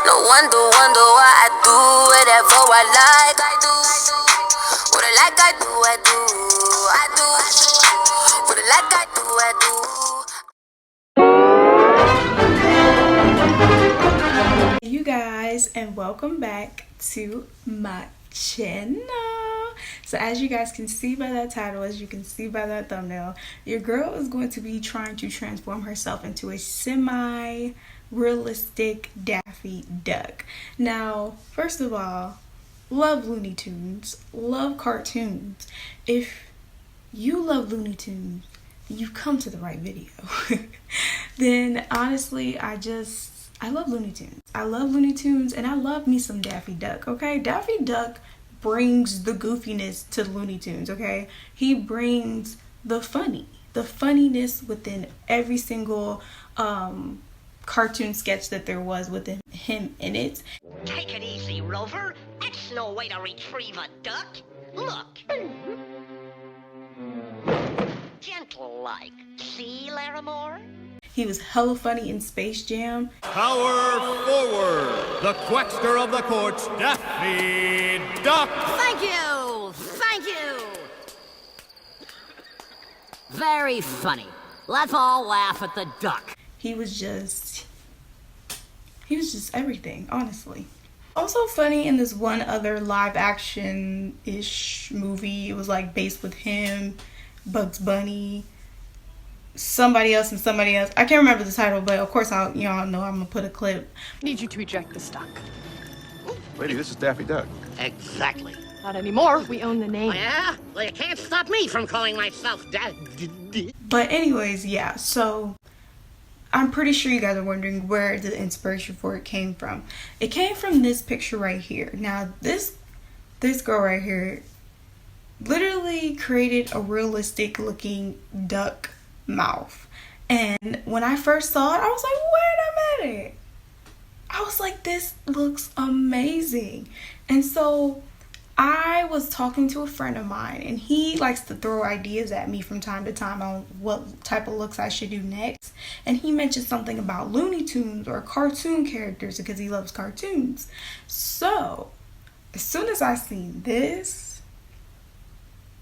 No wonder why I do whatever I like. I do what I like. I do. What I like. I do. You guys, and welcome back to my channel. So as you guys can see by that title, as you can see by that thumbnail, your girl is going to be trying to transform herself into a semi-realistic Daffy Duck. Now, first of all, love Looney Tunes, love cartoons. If you love Looney Tunes, you've come to the right video. Then honestly, I love Looney Tunes. I love Looney Tunes, and I love me some Daffy Duck, okay? Daffy Duck brings the goofiness to Looney Tunes, okay? He brings the funniness within every single cartoon sketch that there was with him in it. Take it easy, Rover. That's no way to retrieve a duck. Look. Gentle-like. See, Larimore? He was hella funny in Space Jam. Power forward, the quackster of the court, Daffy Duck. Thank you! Thank you! Very funny. Let's all laugh at the duck. He was just everything, honestly. Also funny in this one other live action-ish movie. It was like based with him, Bugs Bunny, somebody else and somebody else. I can't remember the title, but of course y'all know I'm gonna put a clip. Need you to eject the stock. Lady, this is Daffy Duck. Exactly. Not anymore. We own the name. Oh, yeah? Well, you can't stop me from calling myself But anyways, yeah, so I'm pretty sure you guys are wondering where the inspiration for it came from. It came from this picture right here. Now, this girl right here literally created a realistic looking duck mouth. And when I first saw it, I was like, wait a minute. I was like, this looks amazing. And so I was talking to a friend of mine, and he likes to throw ideas at me from time to time on what type of looks I should do next. And he mentioned something about Looney Tunes or cartoon characters because he loves cartoons. So as soon as I seen this,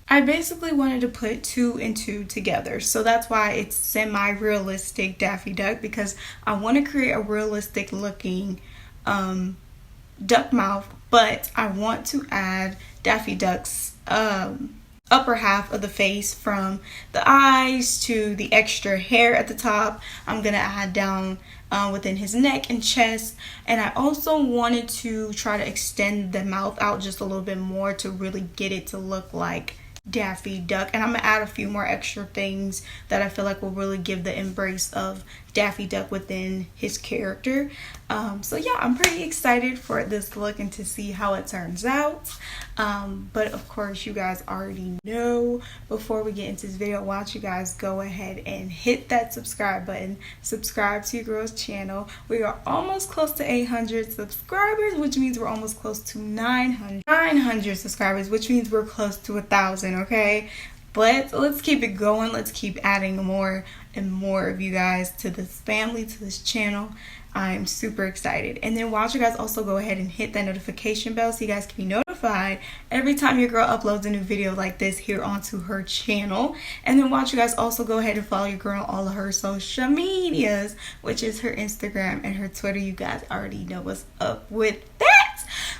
I basically wanted to put 2 and 2 together. So that's why it's semi-realistic Daffy Duck, because I want to create a realistic looking duck mouth, but I want to add Daffy Duck's upper half of the face, from the eyes to the extra hair at the top. I'm gonna add down within his neck and chest, and I also wanted to try to extend the mouth out just a little bit more to really get it to look like Daffy Duck. And I'm gonna add a few more extra things that I feel like will really give the embrace of Daffy Duck within his character. So yeah, I'm pretty excited for this look and to see how it turns out. But of course, you guys already know, before we get into this video, why don't you guys go ahead and hit that subscribe button, subscribe to your girl's channel. We are almost close to 800 subscribers, which means we're almost close to 900 subscribers, which means we're close to 1,000, okay? But let's keep it going. Let's keep adding more and more of you guys to this family, to this channel. I'm super excited. And then why don't you guys also go ahead and hit that notification bell so you guys can be notified every time your girl uploads a new video like this here onto her channel. And then why don't you guys also go ahead and follow your girl on all of her social medias, which is her Instagram and her Twitter. You guys already know what's up with that.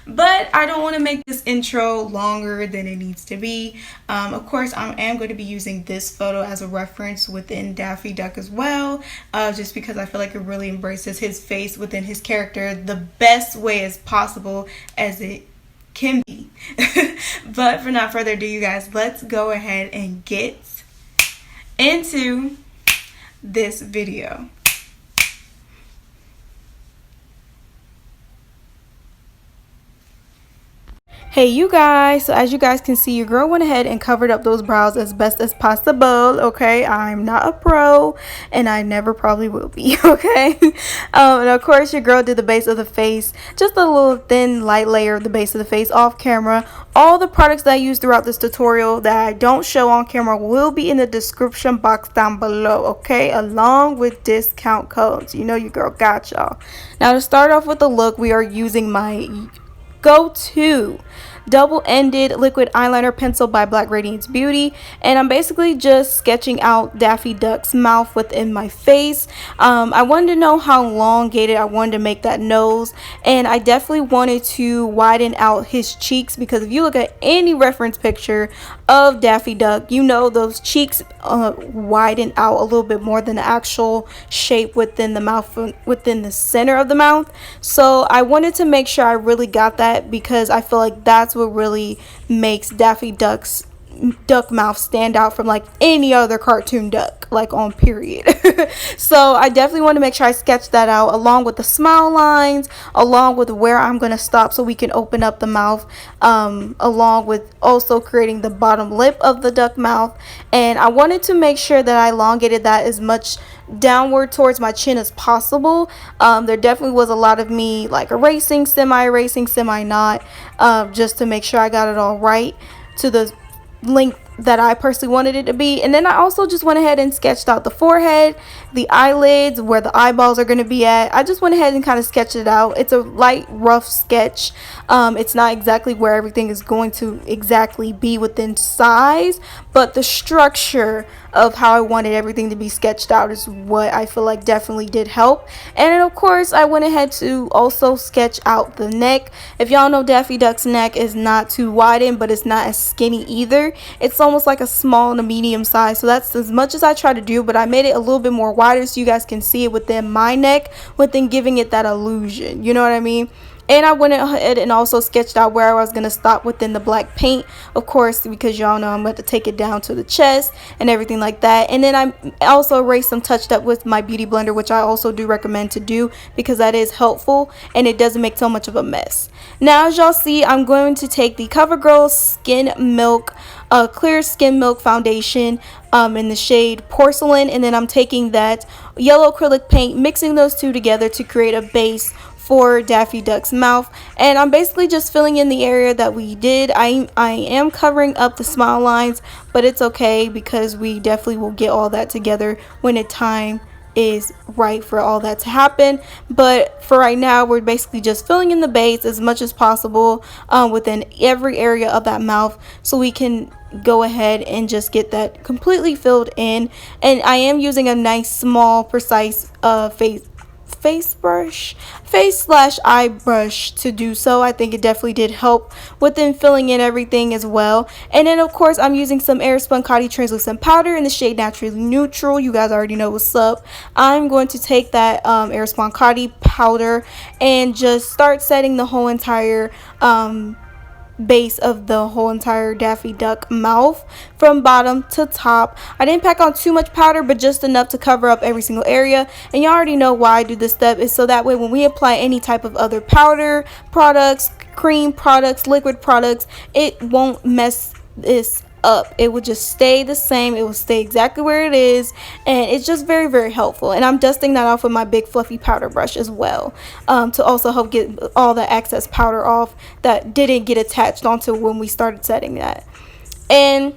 But I don't want to make this intro longer than it needs to be. Of course, I am going to be using this photo as a reference within Daffy Duck as well, just because I feel like it really embraces his face within his character the best way as possible as it can be. But for not further ado, you guys, let's go ahead and get into this video. Hey you guys, so as you guys can see, your girl went ahead and covered up those brows as best as possible. Okay, I'm not a pro and I never probably will be. Okay, and of course your girl did the base of the face, just a little thin light layer of the base of the face off camera. All the products that I use throughout this tutorial that I don't show on camera will be in the description box down below, okay, along with discount codes. You know your girl got y'all. Now to start off with the look, we are using my go-to double-ended liquid eyeliner pencil by blackradiancebeauty, and I'm basically just sketching out Daffy Duck's mouth within my face. I wanted to know how elongated I wanted to make that nose, and I definitely wanted to widen out his cheeks, because if you look at any reference picture of Daffy Duck, you know those cheeks widen out a little bit more than the actual shape within the mouth, within the center of the mouth. So I wanted to make sure I really got that, because I feel like that's what really makes Daffy Duck's duck mouth stand out from like any other cartoon duck, like on period. So I definitely want to make sure I sketch that out, along with the smile lines, along with where I'm going to stop so we can open up the mouth, along with also creating the bottom lip of the duck mouth. And I wanted to make sure that I elongated that as much downward towards my chin as possible. There definitely was a lot of me like erasing, semi-erasing, semi-not, just to make sure I got it all right to the length that I personally wanted it to be. And then I also just went ahead and sketched out the forehead, the eyelids, where the eyeballs are going to be at. I just went ahead and kind of sketched it out. It's a light rough sketch. It's not exactly where everything is going to exactly be within size, but the structure of how I wanted everything to be sketched out is what I feel like definitely did help. And then of course I went ahead to also sketch out the neck. If y'all know, Daffy Duck's neck is not too widened, but it's not as skinny either. It's almost like a small to medium size, so that's as much as I try to do, but I made it a little bit more wider so you guys can see it within my neck, within giving it that illusion, you know what I mean? And I went ahead and also sketched out where I was going to stop within the black paint, of course, because y'all know I'm going to take it down to the chest and everything like that. And then I also erased some touched up with my beauty blender, which I also do recommend to do, because that is helpful and it doesn't make so much of a mess. Now, as y'all see, I'm going to take the CoverGirl Skin Milk Clear Skin Milk Foundation in the shade Porcelain, and then I'm taking that yellow acrylic paint, mixing those two together to create a base for Daffy Duck's mouth. And I'm basically just filling in the area that we did. I am covering up the smile lines, but it's okay, because we definitely will get all that together when the time is right for all that to happen. But for right now, we're basically just filling in the base as much as possible within every area of that mouth, so we can go ahead and just get that completely filled in. And I am using a nice small precise face/eye brush to do so. I think it definitely did help within filling in everything as well. And then of course I'm using some Airspun Coty translucent powder in the shade Naturally Neutral. You guys already know what's up. I'm going to take that Airspun Coty powder and just start setting the whole entire base of the whole entire Daffy Duck mouth from bottom to top. I didn't pack on too much powder, but just enough to cover up every single area. And you already know why I do this step, is so that way when we apply any type of other powder products, cream products, liquid products, it won't mess this up. It will just stay the same. It will stay exactly where it is, and it's just very, very helpful. And I'm dusting that off with my big fluffy powder brush as well, to also help get all the excess powder off that didn't get attached onto when we started setting that. And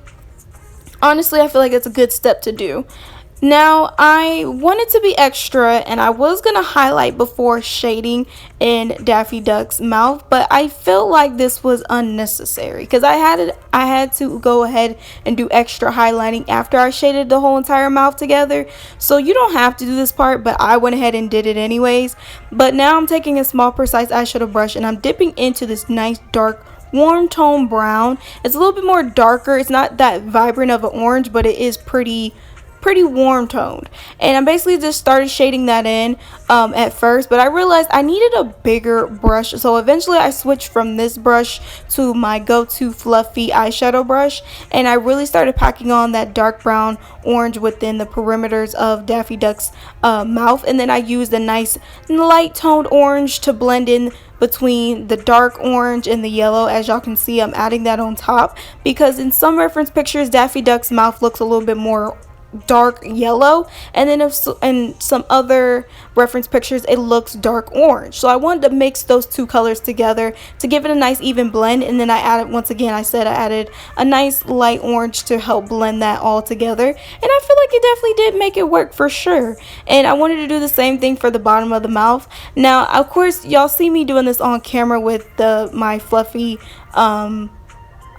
honestly, I feel like it's a good step to do. Now, I wanted to be extra, and I was going to highlight before shading in Daffy Duck's mouth, but I felt like this was unnecessary, because I had to go ahead and do extra highlighting after I shaded the whole entire mouth together. So you don't have to do this part, but I went ahead and did it anyways. But now I'm taking a small precise eyeshadow brush, and I'm dipping into this nice dark warm tone brown. It's a little bit more darker. It's not that vibrant of an orange, but it is pretty pretty warm toned, and I basically just started shading that in at first, but I realized I needed a bigger brush, so eventually I switched from this brush to my go-to fluffy eyeshadow brush, and I really started packing on that dark brown orange within the perimeters of Daffy Duck's mouth, and then I used a nice light toned orange to blend in between the dark orange and the yellow. As y'all can see, I'm adding that on top because in some reference pictures Daffy Duck's mouth looks a little bit more dark yellow, and then in some other reference pictures it looks dark orange. So I wanted to mix those two colors together to give it a nice even blend, and then I added, once again I said I added a nice light orange to help blend that all together, and I feel like it definitely did make it work for sure. And I wanted to do the same thing for the bottom of the mouth. Now of course y'all see me doing this on camera with my fluffy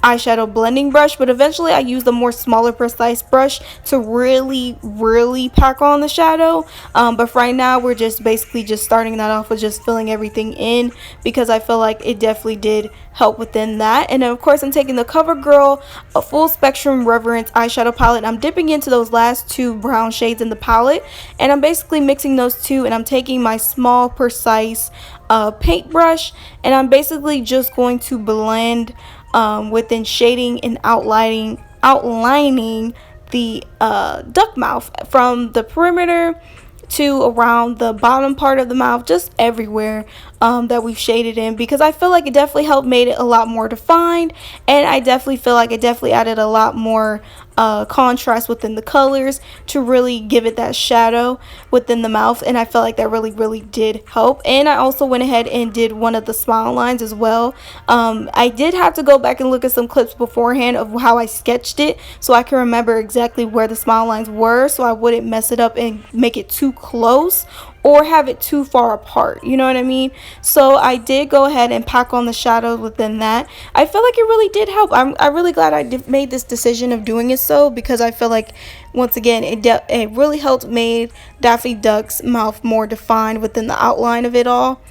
eyeshadow blending brush, but eventually I used a more smaller precise brush to really pack on the shadow, but for right now we're just basically just starting that off with just filling everything in, because I feel like it definitely did help within that. And then of course I'm taking the CoverGirl a full spectrum Reverence eyeshadow palette, and I'm dipping into those last two brown shades in the palette, and I'm basically mixing those two, and I'm taking my small precise paintbrush, and I'm basically just going to blend within shading and outlining the duck mouth from the perimeter to around the bottom part of the mouth, just everywhere that we've shaded in, because I feel like it definitely helped made it a lot more defined, and I definitely feel like it definitely added a lot more contrast within the colors to really give it that shadow within the mouth, and I felt like that really did help. And I also went ahead and did one of the smile lines as well. I did have to go back and look at some clips beforehand of how I sketched it so I can remember exactly where the smile lines were, so I wouldn't mess it up and make it too close or have it too far apart, you know what I mean? So I did go ahead and pack on the shadows within that. I feel like it really did help. I'm really glad I made this decision of doing it, so because I feel like once again it really helped made Daffy Duck's mouth more defined within the outline of it all.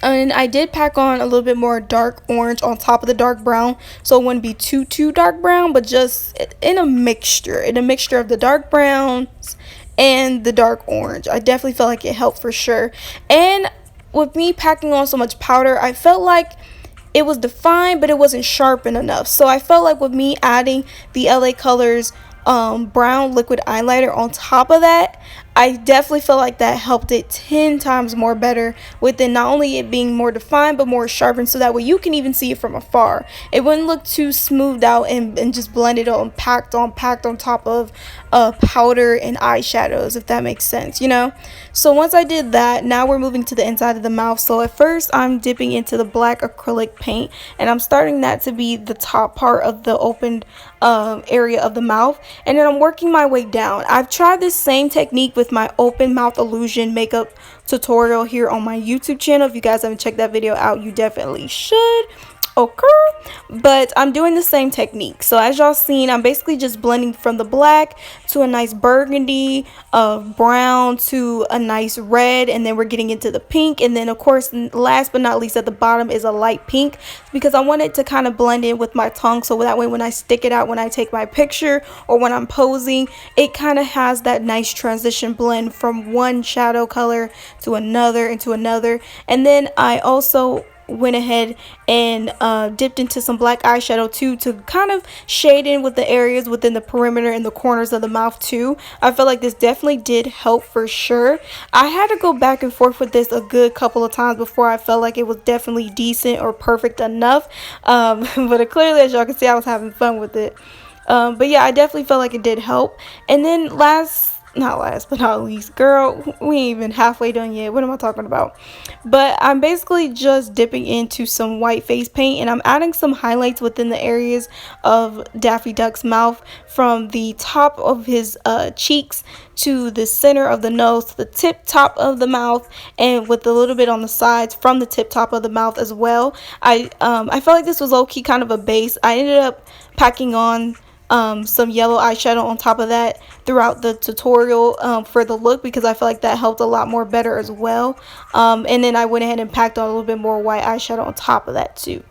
And I did pack on a little bit more dark orange on top of the dark brown, so it wouldn't be too dark brown, but just in a mixture of the dark browns and the dark orange. I definitely felt like it helped for sure. And with me packing on so much powder, I felt like it was defined, but it wasn't sharpened enough. So I felt like with me adding the L.a. Color's brown liquid eyeliner on top of that, I definitely feel like that helped it 10 times more better within not only it being more defined but more sharpened, so that way you can even see it from afar. It wouldn't look too smoothed out and just blended on, packed on top of powder and eyeshadows, if that makes sense, you know. So once I did that, now we're moving to the inside of the mouth. So at first I'm dipping into the black acrylic paint, and I'm starting that to be the top part of the opened area of the mouth, and then I'm working my way down. I've tried this same technique with my open mouth illusion makeup tutorial here on my YouTube channel. If you guys haven't checked that video out, you definitely should. Okay, but I'm doing the same technique. So as y'all seen, I'm basically just blending from the black to a nice burgundy, brown to a nice red, and then we're getting into the pink, and then of course last but not least at the bottom is a light pink, because I want it to kind of blend in with my tongue, so that way when I stick it out, when I take my picture or when I'm posing, it kind of has that nice transition blend from one shadow color to another and to another. And then I also went ahead and dipped into some black eyeshadow too, to kind of shade in with the areas within the perimeter and the corners of the mouth too. I felt like this definitely did help for sure. I had to go back and forth with this a good couple of times before I felt like it was definitely decent or perfect enough, but clearly, as y'all can see, I was having fun with it. But yeah, I definitely felt like it did help. And then not last but not least, girl, we ain't even halfway done yet. What am I talking about? But I'm basically just dipping into some white face paint, and I'm adding some highlights within the areas of Daffy Duck's mouth, from the top of his cheeks to the center of the nose to the tip top of the mouth, and with a little bit on the sides from the tip top of the mouth as well. I felt like this was low-key kind of a base. I ended up packing on some yellow eyeshadow on top of that throughout the tutorial for the look, because I feel like that helped a lot more better as well. And then I went ahead and packed on a little bit more white eyeshadow on top of that too,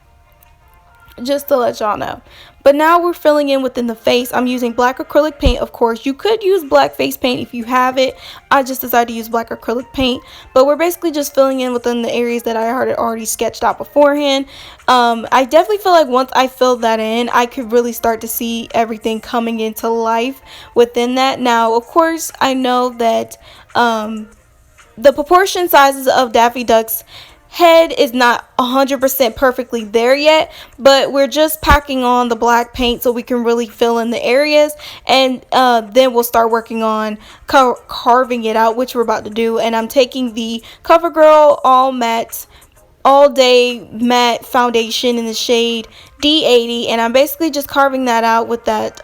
just to let y'all know. But now we're filling in within the face. I'm using black acrylic paint, of course. You could use black face paint if you have it. I just decided to use black acrylic paint. But we're basically just filling in within the areas that I had already sketched out beforehand. I definitely feel like once I filled that in, I could really start to see everything coming into life within that. Now, of course, I know that the proportion sizes of Daffy Duck's head is not 100% perfectly there yet, but we're just packing on the black paint so we can really fill in the areas, and then we'll start working on carving it out, which we're about to do. And I'm taking the CoverGirl all day matte foundation in the shade D80, and I'm basically just carving that out with that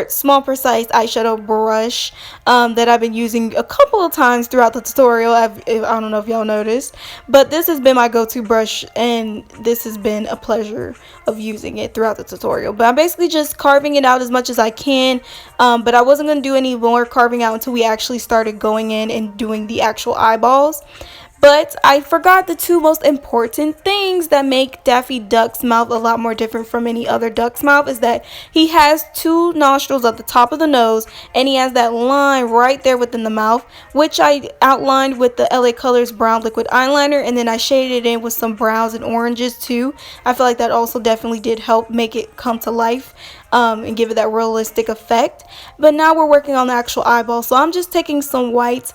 small precise eyeshadow brush that I've been using a couple of times throughout the tutorial. I don't know if y'all noticed, but this has been my go-to brush, and this has been a pleasure of using it throughout the tutorial. But I'm basically just carving it out as much as I can, but I wasn't going to do any more carving out until we actually started going in and doing the actual eyeballs. But I forgot the two most important things that make Daffy Duck's mouth a lot more different from any other duck's mouth is that he has two nostrils at the top of the nose, and he has that line right there within the mouth, which I outlined with the L.a Color's brown liquid eyeliner, and then I shaded it in with some browns and oranges too. I feel like that also definitely did help make it come to life and give it that realistic effect. But now we're working on the actual eyeball, so I'm just taking some white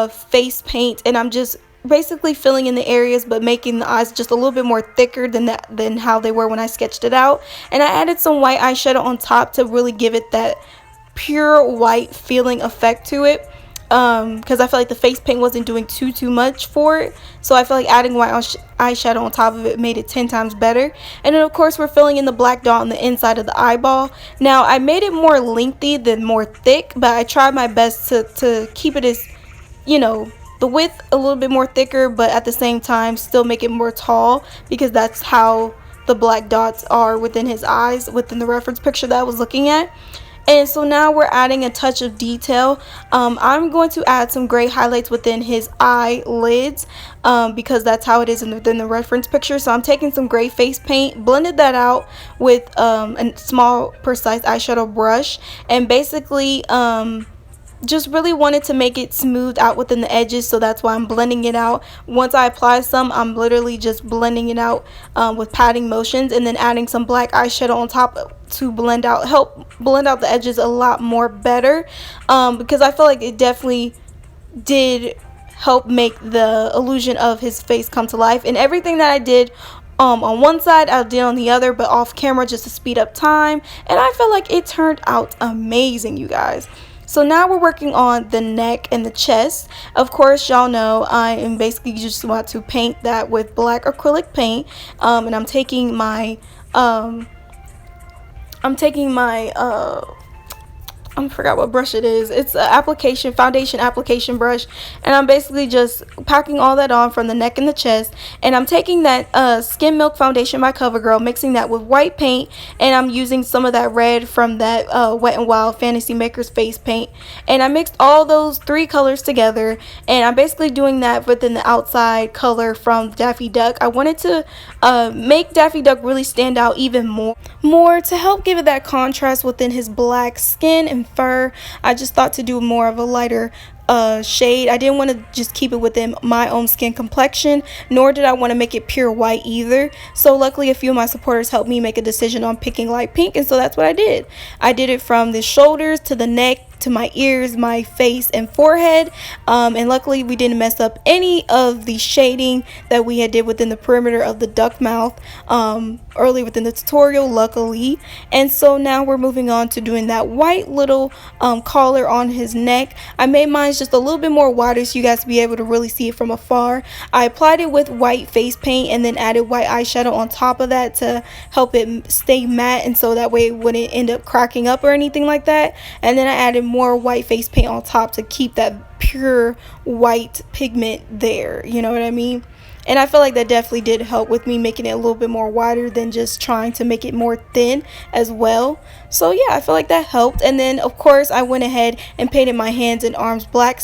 face paint, and I'm just basically filling in the areas but making the eyes just a little bit more thicker than how they were when I sketched it out. And I added some white eyeshadow on top to really give it that pure white feeling effect to it, because I feel like the face paint wasn't doing too much for it, so I feel like adding white eyeshadow on top of it made it 10 times better. And then of course we're filling in the black dot on the inside of the eyeball. Now I made it more lengthy than more thick, but I tried my best to keep it as, you know, the width a little bit more thicker, but at the same time still make it more tall, because that's how the black dots are within his eyes within the reference picture that I was looking at. And so now we're adding a touch of detail. I'm going to add some gray highlights within his eyelids, because that's how it is within the reference picture. So I'm taking some gray face paint, blended that out with a small precise eyeshadow brush, and basically just really wanted to make it smooth out within the edges, so that's why I'm blending it out. Once I apply some, I'm literally just blending it out with patting motions, and then adding some black eyeshadow on top to help blend out the edges a lot more better, because I feel like it definitely did help make the illusion of his face come to life. And everything that I did on one side I did on the other, but off camera, just to speed up time, and I feel like it turned out amazing, you guys. So now we're working on the neck and the chest. Of course, y'all know I am basically just want to paint that with black acrylic paint, and I'm taking my I forgot what brush it is. It's a foundation application brush, and I'm basically just packing all that on from the neck and the chest. And I'm taking that Skin Milk foundation by CoverGirl, mixing that with white paint, and I'm using some of that red from that Wet n Wild Fantasy Makers face paint, and I mixed all those three colors together, and I'm basically doing that within the outside color from Daffy Duck. I wanted to make Daffy Duck really stand out even more to help give it that contrast within his black skin and fur. I just thought to do more of a lighter shade. I didn't want to just keep it within my own skin complexion, nor did I want to make it pure white either. So luckily a few of my supporters helped me make a decision on picking light pink, and so that's what I did. I did it from the shoulders to the neck to my ears, my face, and forehead, and luckily we didn't mess up any of the shading that we had did within the perimeter of the duck mouth early within the tutorial, luckily. And so now we're moving on to doing that white little collar on his neck. I made mine just a little bit more wider so you guys to be able to really see it from afar. I applied it with white face paint and then added white eyeshadow on top of that to help it stay matte, and so that way it wouldn't end up cracking up or anything like that. And then I added more white face paint on top to keep that pure white pigment there, you know what I mean? And I feel like that definitely did help with me making it a little bit more wider than just trying to make it more thin as well. So yeah, I feel like that helped. And then of course I went ahead and painted my hands and arms black,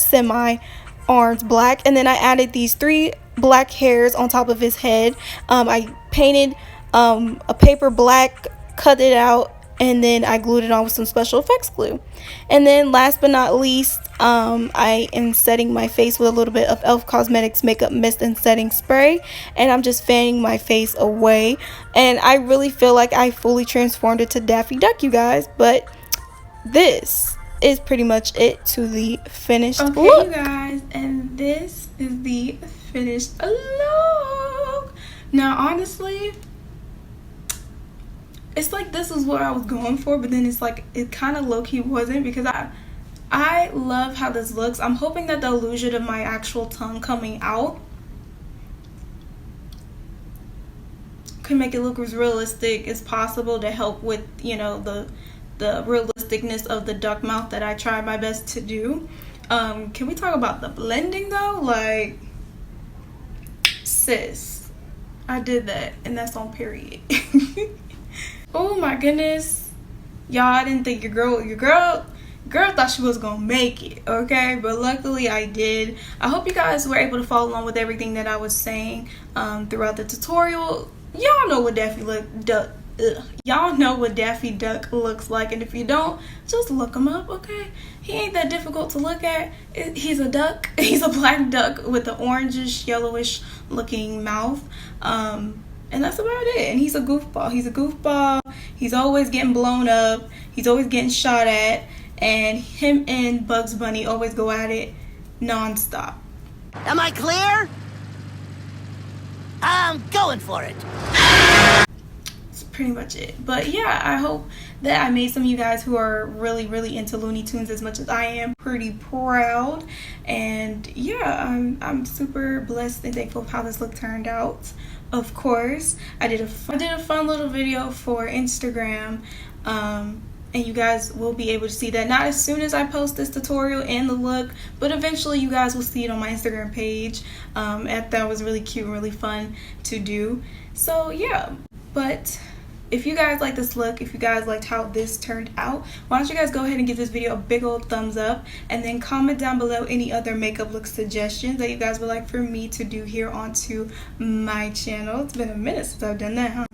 arms black, and then I added these 3 black hairs on top of his head. I painted a paper black cut it out, and then I glued it on with some special effects glue. And then last but not least, I am setting my face with a little bit of L.a Cosmetics makeup mist and setting spray, and I'm just fanning my face away. And I really feel like I fully transformed into Daffy Duck, you guys. But this is pretty much it to the finished look. Okay, you guys, and this is the finished look. Now, honestly, it's like this is what I was going for, but then it's like it kind of low-key wasn't, because I love how this looks. I'm hoping that the illusion of my actual tongue coming out can make it look as realistic as possible to help with, you know, the realisticness of the duck mouth that I try my best to do. Can we talk about the blending though? Like, sis, I did that, and that's on period. Oh my goodness, y'all, I didn't think your girl thought she was gonna make it, okay? But luckily I did. I hope you guys were able to follow along with everything that I was saying throughout the tutorial. Y'all know what y'all know what Daffy Duck looks like, and if you don't, just look him up, okay? He ain't that difficult to look at. He's a duck. He's a black duck with an orangish, yellowish looking mouth. And that's about it. And he's a goofball. He's always getting blown up. He's always getting shot at. And him and Bugs Bunny always go at it non-stop. Am I clear? I'm going for it. That's pretty much it. But yeah, I hope that I made some of you guys who are really, really into Looney Tunes as much as I am pretty proud. And yeah, I'm super blessed and thankful for how this look turned out. Of course, I did a fun little video for Instagram, and you guys will be able to see that, not as soon as I post this tutorial and the look, but eventually you guys will see it on my Instagram page. That was really cute and really fun to do. So yeah, but if you guys like this look, if you guys liked how this turned out, why don't you guys go ahead and give this video a big old thumbs up, and then comment down below any other makeup look suggestions that you guys would like for me to do here onto my channel. It's been a minute since I've done that, huh?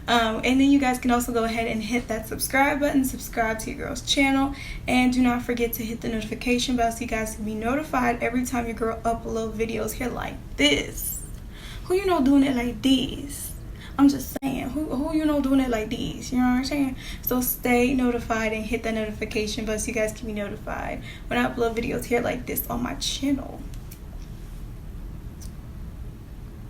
And then you guys can also go ahead and hit that subscribe button, subscribe to your girl's channel, and do not forget to hit the notification bell so you guys can be notified every time your girl upload videos here like this. Who you know doing it like this? I'm just saying, who you know doing it like these? You know what I'm saying? So stay notified and hit that notification button so you guys can be notified when I upload videos here like this on my channel.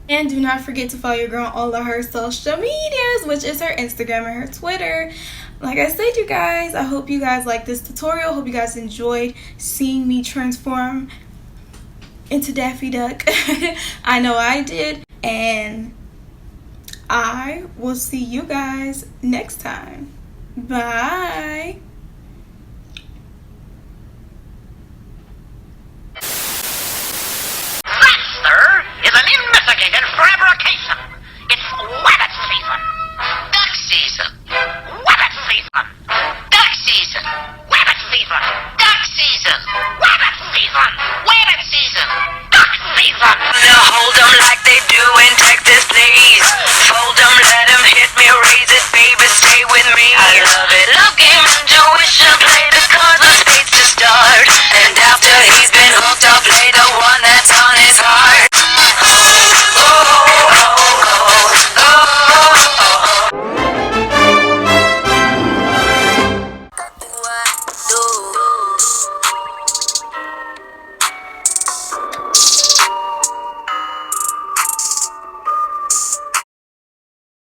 And do not forget to follow your girl on all of her social medias, which is her Instagram and her Twitter. Like I said, you guys, I hope you guys like this tutorial. Hope you guys enjoyed seeing me transform into Daffy Duck. I know I did. And I will see you guys next time. Bye.